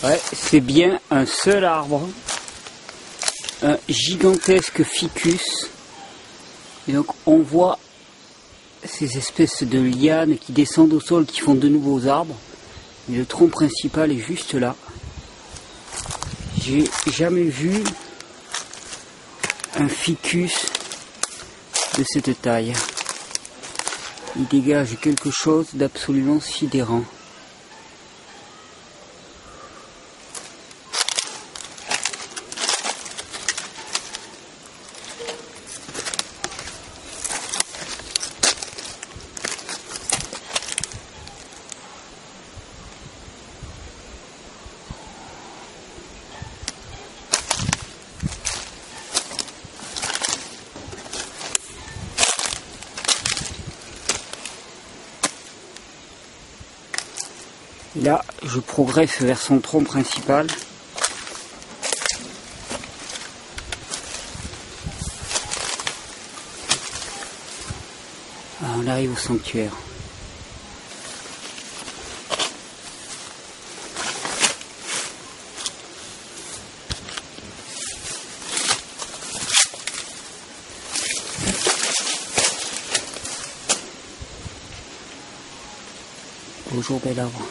Ouais, c'est bien un seul arbre, un gigantesque ficus. Et donc on voit ces espèces de lianes qui descendent au sol, qui font de nouveaux arbres. Mais le tronc principal est juste là. J'ai jamais vu un ficus de cette taille. Il dégage quelque chose d'absolument sidérant. Là, je progresse vers son tronc principal. Ah, on arrive au sanctuaire. Bonjour bel arbre.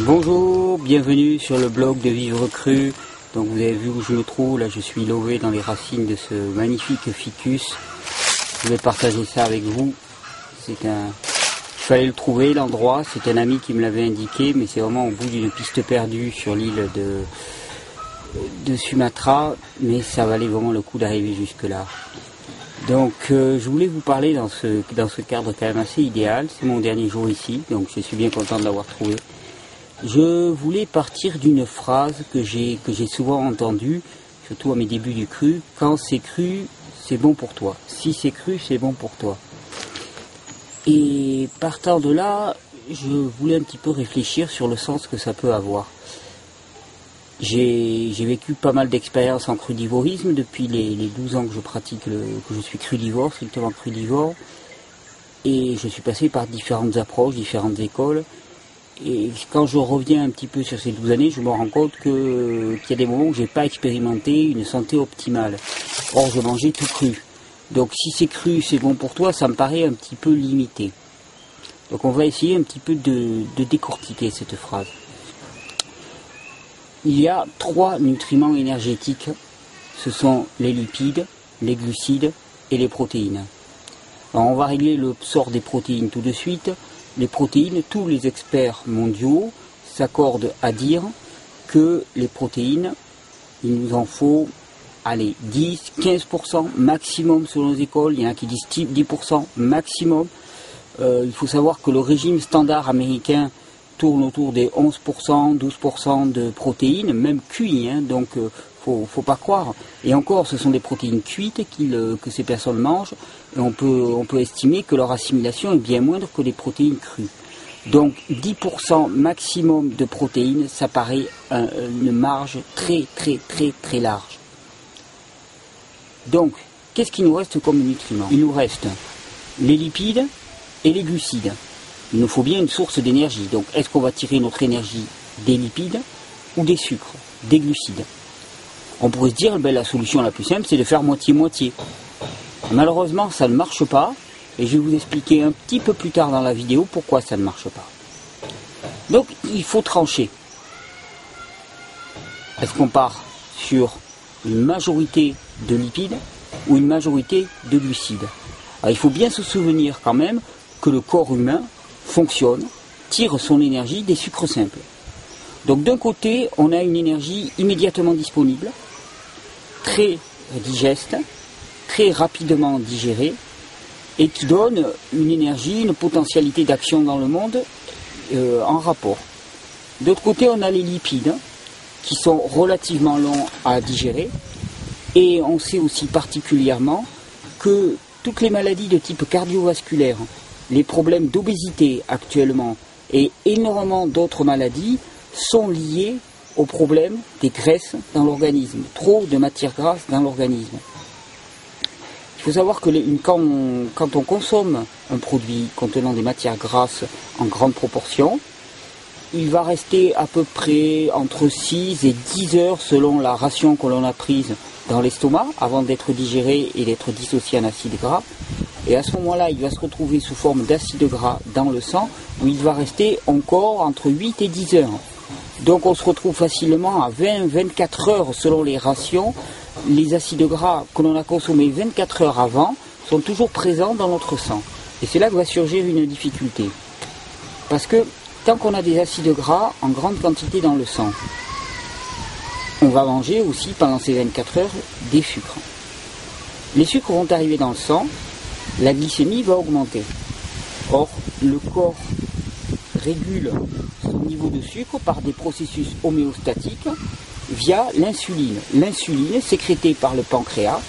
Bonjour, bienvenue sur le blog de Vivre Cru. Donc vous avez vu où je me trouve, là je suis lové dans les racines de ce magnifique ficus. Je vais partager ça avec vous. Il fallait le trouver l'endroit, c'est un ami qui me l'avait indiqué, mais c'est vraiment au bout d'une piste perdue sur l'île de Sumatra, mais ça valait vraiment le coup d'arriver jusque là. Donc je voulais vous parler dans ce cadre quand même assez idéal. C'est mon dernier jour ici, donc je suis bien content de l'avoir trouvé. Je voulais partir d'une phrase que j'ai souvent entendue, surtout à mes débuts du cru. Quand c'est cru, c'est bon pour toi. Si c'est cru, c'est bon pour toi. Et partant de là, je voulais un petit peu réfléchir sur le sens que ça peut avoir. J'ai vécu pas mal d'expériences en crudivorisme depuis les 12 ans que je pratique, que je suis crudivore, strictement crudivore. Et je suis passé par différentes approches, différentes écoles. Et quand je reviens un petit peu sur ces 12 années, je me rends compte qu'il y a des moments où j'ai pas expérimenté une santé optimale. Or, je mangeais tout cru. Donc, si c'est cru, c'est bon pour toi, ça me paraît un petit peu limité. Donc, on va essayer un petit peu de décortiquer cette phrase. Il y a 3 nutriments énergétiques. Ce sont les lipides, les glucides et les protéines. Alors, on va régler le sort des protéines tout de suite. Les protéines, tous les experts mondiaux s'accordent à dire que les protéines, il nous en faut, allez, 10, 15% maximum selon les écoles. Il y en a qui disent 10% maximum. Il faut savoir que le régime standard américain tourne autour des 11%, 12% de protéines, même cuits, hein, donc faut pas croire. Et encore, ce sont des protéines cuites que ces personnes mangent, et on peut estimer que leur assimilation est bien moindre que les protéines crues. Donc 10% maximum de protéines, ça paraît une marge très large. Donc, qu'est-ce qu'il nous reste comme nutriments? Il nous reste les lipides et les glucides. Il nous faut bien une source d'énergie. Donc, est-ce qu'on va tirer notre énergie des lipides ou des sucres, des glucides? On pourrait se dire, la solution la plus simple, c'est de faire moitié-moitié. Malheureusement, ça ne marche pas, et je vais vous expliquer un petit peu plus tard dans la vidéo pourquoi ça ne marche pas. Donc, il faut trancher. Est-ce qu'on part sur une majorité de lipides ou une majorité de glucides. Alors, il faut bien se souvenir quand même que le corps humain fonctionne, tire son énergie des sucres simples. Donc d'un côté, on a une énergie immédiatement disponible, très digeste, très rapidement digérée, et qui donne une énergie, une potentialité d'action dans le monde en rapport. D'autre côté, on a les lipides, qui sont relativement longs à digérer, et on sait aussi particulièrement que toutes les maladies de type cardiovasculaire, les problèmes d'obésité actuellement, et énormément d'autres maladies, sont liés au problème des graisses dans l'organisme, trop de matières grasses dans l'organisme. Il faut savoir que quand on consomme un produit contenant des matières grasses en grande proportion, il va rester à peu près entre 6 et 10 heures selon la ration que l'on a prise dans l'estomac avant d'être digéré et d'être dissocié en acide gras. Et à ce moment-là, il va se retrouver sous forme d'acide gras dans le sang où il va rester encore entre 8 et 10 heures. Donc on se retrouve facilement à 20-24 heures selon les rations. Les acides gras que l'on a consommés 24 heures avant sont toujours présents dans notre sang. Et c'est là que va surgir une difficulté. Parce que tant qu'on a des acides gras en grande quantité dans le sang, on va manger aussi pendant ces 24 heures des sucres. Les sucres vont arriver dans le sang, la glycémie va augmenter. Or, le corps régule son niveau de sucre par des processus homéostatiques via l'insuline. L'insuline, sécrétée par le pancréas,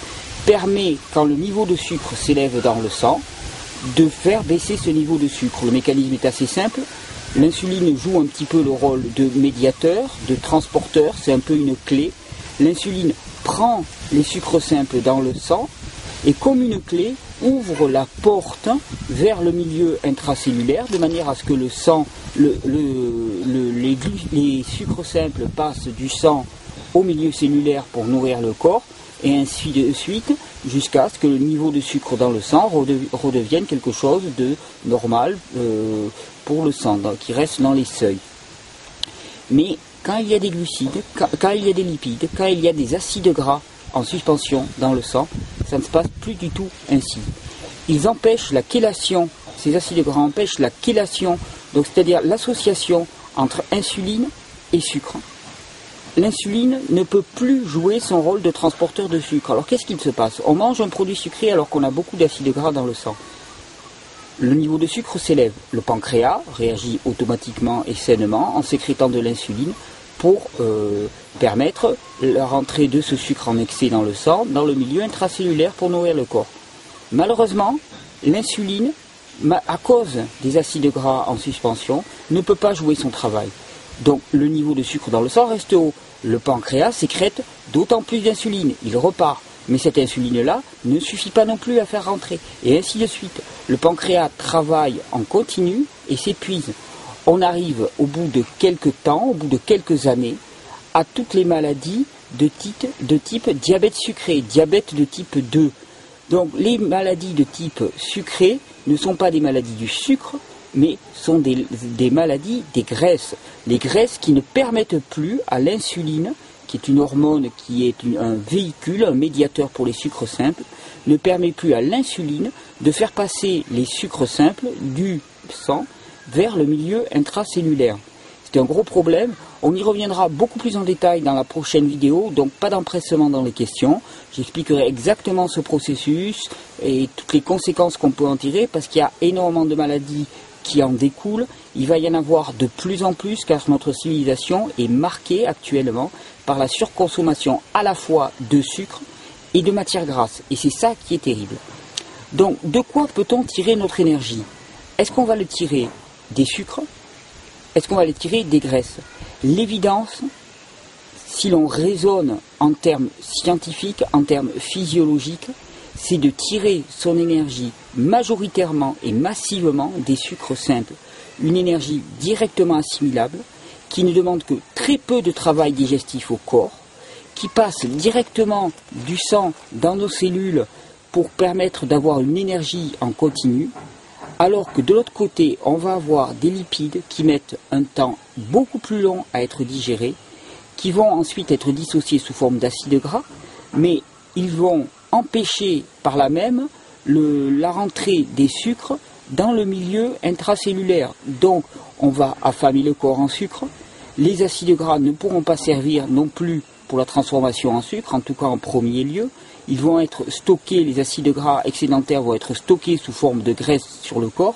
permet, quand le niveau de sucre s'élève dans le sang, de faire baisser ce niveau de sucre. Le mécanisme est assez simple. L'insuline joue un petit peu le rôle de médiateur, de transporteur, c'est un peu une clé. L'insuline prend les sucres simples dans le sang et comme une clé ouvre la porte vers le milieu intracellulaire de manière à ce que le sang, les sucres simples passent du sang au milieu cellulaire pour nourrir le corps et ainsi de suite jusqu'à ce que le niveau de sucre dans le sang redevienne quelque chose de normal pour le sang, qui reste dans les seuils. Mais quand il y a des glucides, quand il y a des lipides, quand il y a des acides gras en suspension dans le sang, ça ne se passe plus du tout ainsi. Ils empêchent la chélation, ces acides gras empêchent la chélation, donc c'est-à-dire l'association entre insuline et sucre. L'insuline ne peut plus jouer son rôle de transporteur de sucre. Alors qu'est-ce qu'il se passe? On mange un produit sucré alors qu'on a beaucoup d'acides gras dans le sang. Le niveau de sucre s'élève. Le pancréas réagit automatiquement et sainement en sécrétant de l'insuline pour permettre la rentrée de ce sucre en excès dans le sang, dans le milieu intracellulaire pour nourrir le corps. Malheureusement, l'insuline, à cause des acides gras en suspension, ne peut pas jouer son travail. Donc le niveau de sucre dans le sang reste haut. Le pancréas sécrète d'autant plus d'insuline. Il repart. Mais cette insuline-là ne suffit pas non plus à faire rentrer. Et ainsi de suite. Le pancréas travaille en continu et s'épuise. On arrive au bout de quelques temps, au bout de quelques années, à toutes les maladies de type diabète sucré, diabète de type 2. Donc les maladies de type sucré ne sont pas des maladies du sucre, mais sont des maladies des graisses. Les graisses qui ne permettent plus à l'insuline, qui est une hormone, qui est un véhicule, un médiateur pour les sucres simples, ne permet plus à l'insuline de faire passer les sucres simples du sang vers le milieu intracellulaire. C'est un gros problème. On y reviendra beaucoup plus en détail dans la prochaine vidéo, donc pas d'empressement dans les questions. J'expliquerai exactement ce processus et toutes les conséquences qu'on peut en tirer, parce qu'il y a énormément de maladies qui en découlent. Il va y en avoir de plus en plus, car notre civilisation est marquée actuellement par la surconsommation à la fois de sucre et de matières grasses. Et c'est ça qui est terrible. Donc, de quoi peut-on tirer notre énergie? Est-ce qu'on va le tirer des sucres? Est-ce qu'on va le tirer des graisses? L'évidence, si l'on raisonne en termes scientifiques, en termes physiologiques, c'est de tirer son énergie majoritairement et massivement des sucres simples. Une énergie directement assimilable, qui ne demande que très peu de travail digestif au corps, qui passe directement du sang dans nos cellules pour permettre d'avoir une énergie en continu, alors que de l'autre côté, on va avoir des lipides qui mettent un temps beaucoup plus long à être digérés, qui vont ensuite être dissociés sous forme d'acides gras. mais ils vont empêcher par là même la rentrée des sucres dans le milieu intracellulaire. Donc on va affamer le corps en sucre, les acides gras ne pourront pas servir non plus pour la transformation en sucre, en tout cas en premier lieu. Ils vont être stockés, les acides gras excédentaires vont être stockés sous forme de graisse sur le corps.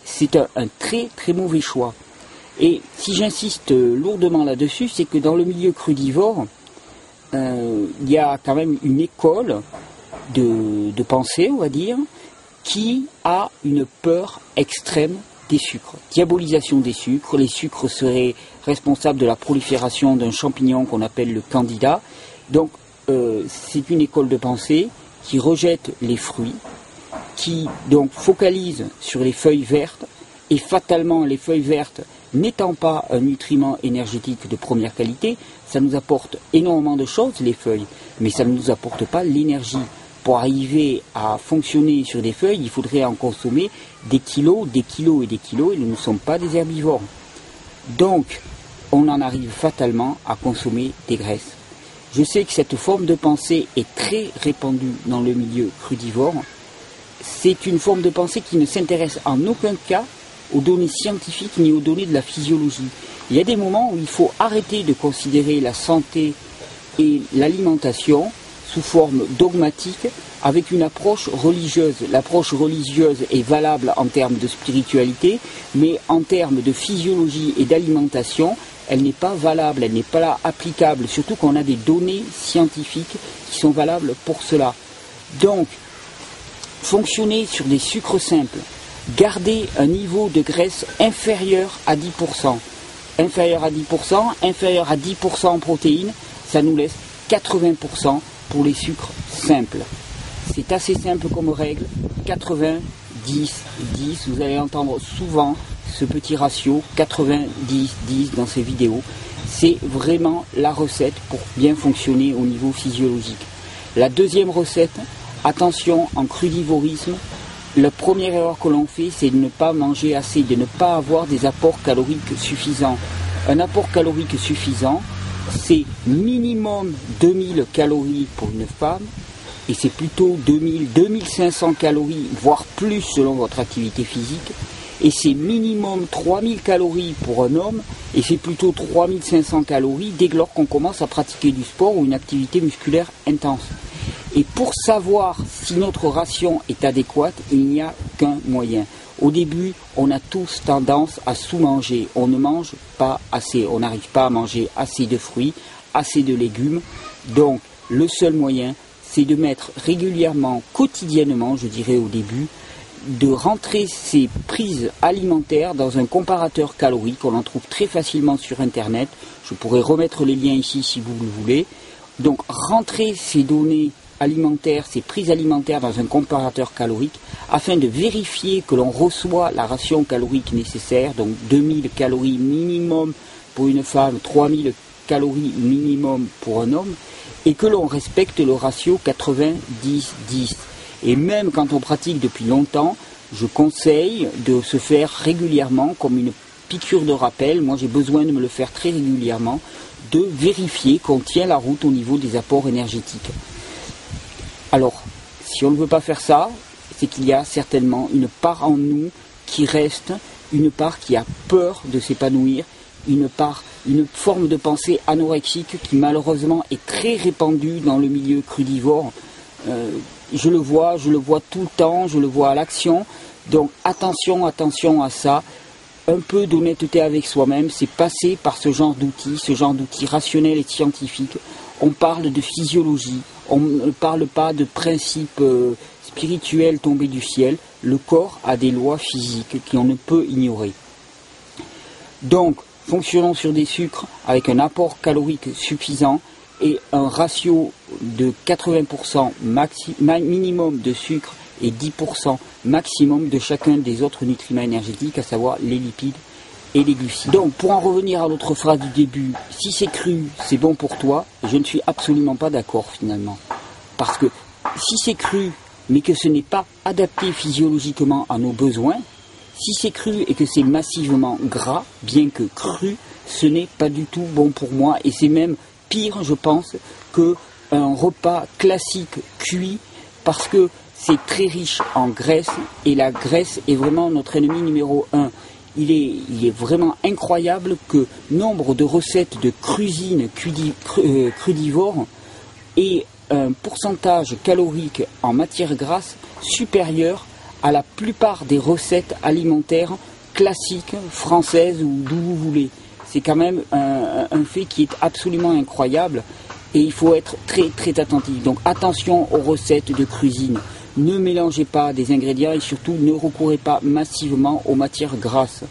C'est un très très mauvais choix. Et si j'insiste lourdement là-dessus, c'est que dans le milieu crudivore, il y a quand même une école de pensée, on va dire, qui a une peur extrême des sucres. Diabolisation des sucres. Les sucres seraient responsables de la prolifération d'un champignon qu'on appelle le candida. Donc c'est une école de pensée qui rejette les fruits, qui donc focalise sur les feuilles vertes, et fatalement les feuilles vertes n'étant pas un nutriment énergétique de première qualité, ça nous apporte énormément de choses les feuilles, mais ça ne nous apporte pas l'énergie. Pour arriver à fonctionner sur des feuilles, il faudrait en consommer des kilos et des kilos, et nous ne sommes pas des herbivores. Donc, on en arrive fatalement à consommer des graisses. Je sais que cette forme de pensée est très répandue dans le milieu crudivore. C'est une forme de pensée qui ne s'intéresse en aucun cas aux données scientifiques ni aux données de la physiologie. Il y a des moments où il faut arrêter de considérer la santé et l'alimentation sous forme dogmatique avec une approche religieuse. L'approche religieuse est valable en termes de spiritualité, mais en termes de physiologie et d'alimentation, elle n'est pas valable, elle n'est pas applicable, surtout qu'on a des données scientifiques qui sont valables pour cela. Donc, fonctionner sur des sucres simples, garder un niveau de graisse inférieur à 10%, inférieur à 10%, inférieur à 10% en protéines, ça nous laisse 80% pour les sucres simples. C'est assez simple comme règle, 80, 10, 10, vous allez entendre souvent ce petit ratio, 90, 10 dans ces vidéos. C'est vraiment la recette pour bien fonctionner au niveau physiologique. La deuxième recette, attention en crudivorisme, la première erreur que l'on fait, c'est de ne pas manger assez, de ne pas avoir des apports caloriques suffisants. Un apport calorique suffisant, c'est minimum 2000 calories pour une femme, et c'est plutôt 2000-2500 calories, voire plus selon votre activité physique, et c'est minimum 3000 calories pour un homme, et c'est plutôt 3500 calories dès lors qu'on commence à pratiquer du sport ou une activité musculaire intense. Et pour savoir si notre ration est adéquate, il n'y a qu'un moyen. Au début, on a tous tendance à sous-manger. On ne mange pas assez. On n'arrive pas à manger assez de fruits, assez de légumes. Donc, le seul moyen, c'est de mettre régulièrement, quotidiennement, je dirais au début, de rentrer ces prises alimentaires dans un comparateur calorique. On en trouve très facilement sur Internet. Je pourrais remettre les liens ici si vous le voulez. Donc, rentrer ces données alimentaires, ces prises alimentaires dans un comparateur calorique afin de vérifier que l'on reçoit la ration calorique nécessaire, donc 2000 calories minimum pour une femme, 3000 calories minimum pour un homme, et que l'on respecte le ratio 90-10. Et même quand on pratique depuis longtemps, je conseille de se faire régulièrement comme une piqûre de rappel. Moi j'ai besoin de me le faire très régulièrement, de vérifier qu'on tient la route au niveau des apports énergétiques. Alors, si on ne veut pas faire ça, c'est qu'il y a certainement une part en nous qui reste, une part qui a peur de s'épanouir, une forme de pensée anorexique qui malheureusement est très répandue dans le milieu crudivore. Je le vois tout le temps, je le vois à l'action. Donc attention à ça. Un peu d'honnêteté avec soi-même, c'est passer par ce genre d'outils rationnels et scientifiques. On parle de physiologie, on ne parle pas de principes spirituels tombés du ciel. Le corps a des lois physiques qu'on ne peut ignorer. Donc, fonctionnons sur des sucres avec un apport calorique suffisant et un ratio de 80% minimum de sucre et 10% maximum de chacun des autres nutriments énergétiques, à savoir les lipides et les glucides. Donc, pour en revenir à notre phrase du début, si c'est cru, c'est bon pour toi, je ne suis absolument pas d'accord finalement. Parce que si c'est cru, mais que ce n'est pas adapté physiologiquement à nos besoins, si c'est cru et que c'est massivement gras, bien que cru, ce n'est pas du tout bon pour moi, et c'est même pire, je pense, que un repas classique cuit parce que c'est très riche en graisse et la graisse est vraiment notre ennemi numéro 1. Il est vraiment incroyable que nombre de recettes de cuisine crudivore aient un pourcentage calorique en matière grasse supérieur à la plupart des recettes alimentaires classiques, françaises ou d'où vous voulez. C'est quand même un fait qui est absolument incroyable et il faut être très très attentif. Donc attention aux recettes de cuisine. Ne mélangez pas des ingrédients et surtout ne recourez pas massivement aux matières grasses.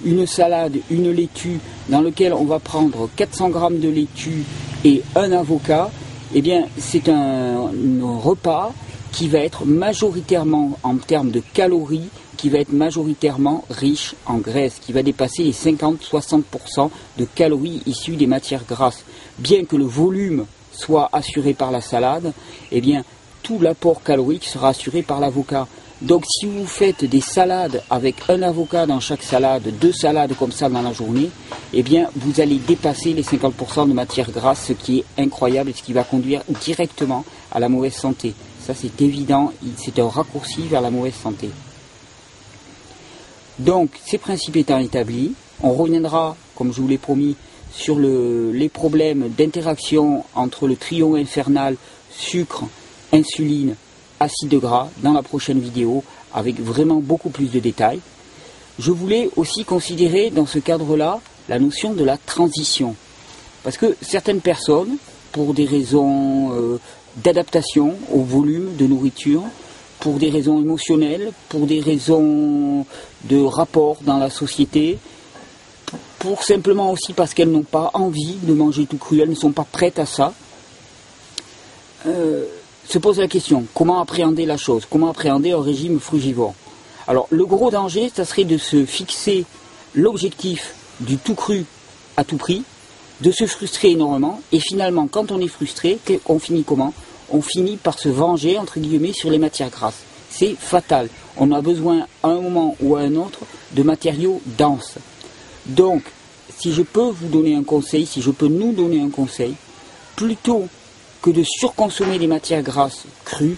Une salade, une laitue dans laquelle on va prendre 400 g de laitue et un avocat, eh bien c'est un repas qui va être majoritairement en termes de calories, qui va être majoritairement riche en graisse, qui va dépasser les 50-60% de calories issues des matières grasses. Bien que le volume soit assuré par la salade, eh bien tout l'apport calorique sera assuré par l'avocat. Donc si vous faites des salades avec un avocat dans chaque salade, 2 salades comme ça dans la journée, eh bien vous allez dépasser les 50% de matière grasse, ce qui est incroyable et ce qui va conduire directement à la mauvaise santé. Ça c'est évident, c'est un raccourci vers la mauvaise santé. Donc ces principes étant établis, on reviendra, comme je vous l'ai promis, sur les problèmes d'interaction entre le trio infernal, sucre, insuline, acide gras dans la prochaine vidéo avec vraiment beaucoup plus de détails. Je voulais aussi considérer dans ce cadre-là la notion de la transition. Parce que certaines personnes, pour des raisons d'adaptation au volume de nourriture, pour des raisons émotionnelles, pour des raisons de rapport dans la société, pour simplement aussi parce qu'elles n'ont pas envie de manger tout cru, elles ne sont pas prêtes à ça, se pose la question, comment appréhender la chose, comment appréhender un régime frugivore. Alors le gros danger, ça serait de se fixer l'objectif du tout cru à tout prix, de se frustrer énormément, et finalement quand on est frustré, on finit comment? On finit par se venger, entre guillemets, sur les matières grasses. C'est fatal. On a besoin, à un moment ou à un autre, de matériaux denses. Donc, si je peux vous donner un conseil, si je peux nous donner un conseil, plutôt que de surconsommer des matières grasses crues,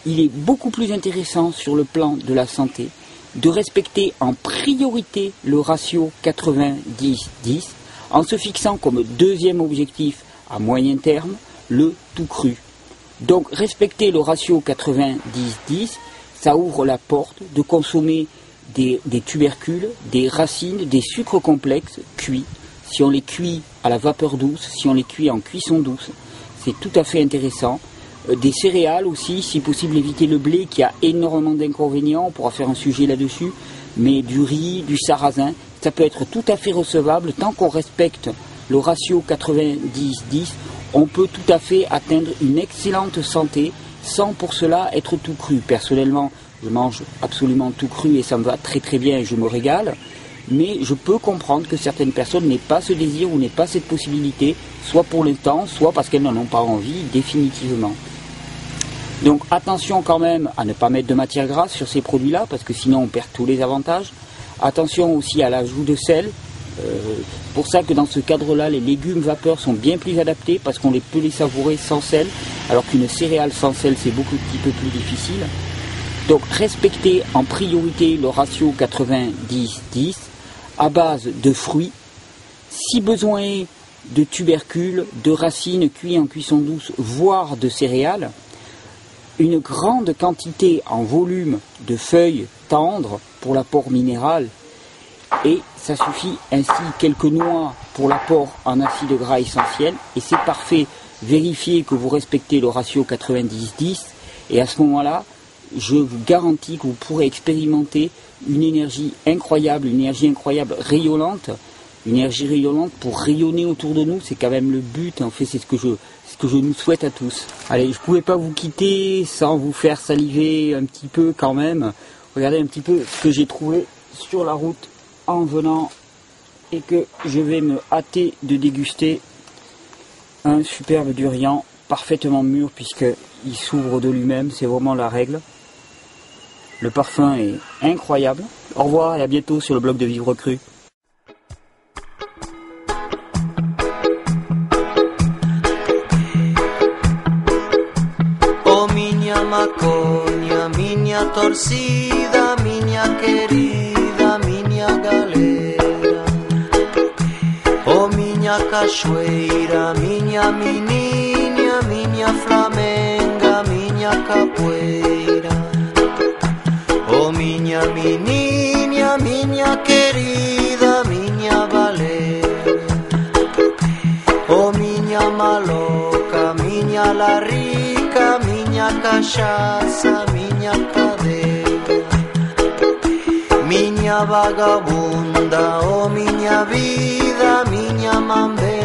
il est beaucoup plus intéressant sur le plan de la santé de respecter en priorité le ratio 90-10 en se fixant comme deuxième objectif à moyen terme le tout cru. Donc respecter le ratio 90-10, ça ouvre la porte de consommer des tubercules, des racines, des sucres complexes cuits. Si on les cuit à la vapeur douce, si on les cuit en cuisson douce, c'est tout à fait intéressant. Des céréales aussi, si possible éviter le blé qui a énormément d'inconvénients, on pourra faire un sujet là-dessus, mais du riz, du sarrasin, ça peut être tout à fait recevable tant qu'on respecte le ratio 90-10, on peut tout à fait atteindre une excellente santé sans pour cela être tout cru. Personnellement, je mange absolument tout cru et ça me va très très bien et je me régale. Mais je peux comprendre que certaines personnes n'aient pas ce désir ou n'aient pas cette possibilité, soit pour le temps, soit parce qu'elles n'en ont pas envie définitivement. Donc attention quand même à ne pas mettre de matière grasse sur ces produits-là, parce que sinon on perd tous les avantages. Attention aussi à l'ajout de sel. Pour ça que dans ce cadre-là, les légumes vapeur sont bien plus adaptés, parce qu'on peut les savourer sans sel, alors qu'une céréale sans sel c'est beaucoup un petit peu plus difficile. Donc respectez en priorité le ratio 90-10 à base de fruits, si besoin est de tubercules, de racines cuits en cuisson douce, voire de céréales, une grande quantité en volume de feuilles tendres pour l'apport minéral, et ça suffit, ainsi quelques noix pour l'apport en acides gras essentiels, et c'est parfait. Vérifiez que vous respectez le ratio 90-10, et à ce moment-là, je vous garantis que vous pourrez expérimenter une énergie incroyable, rayonnante, une énergie rayonnante pour rayonner autour de nous, c'est quand même le but, en fait c'est ce que je nous souhaite à tous. Allez, je ne pouvais pas vous quitter sans vous faire saliver un petit peu quand même. Regardez un petit peu ce que j'ai trouvé sur la route en venant et que je vais me hâter de déguster. Un superbe durian parfaitement mûr puisqu'il s'ouvre de lui-même, c'est vraiment la règle. Le parfum est incroyable. Au revoir et à bientôt sur le blog de Vivre Cru. maconha, minha torcida, minha querida, minha galera. Oh minha cachoeira, minha menina, minha flamenga, minha capoeira. Oh minha menina, minha querida, minha baleira. Oh minha maloca, minha larica, minha cachaça, minha cadeira. Minha vagabunda, oh minha vida, minha mambeira.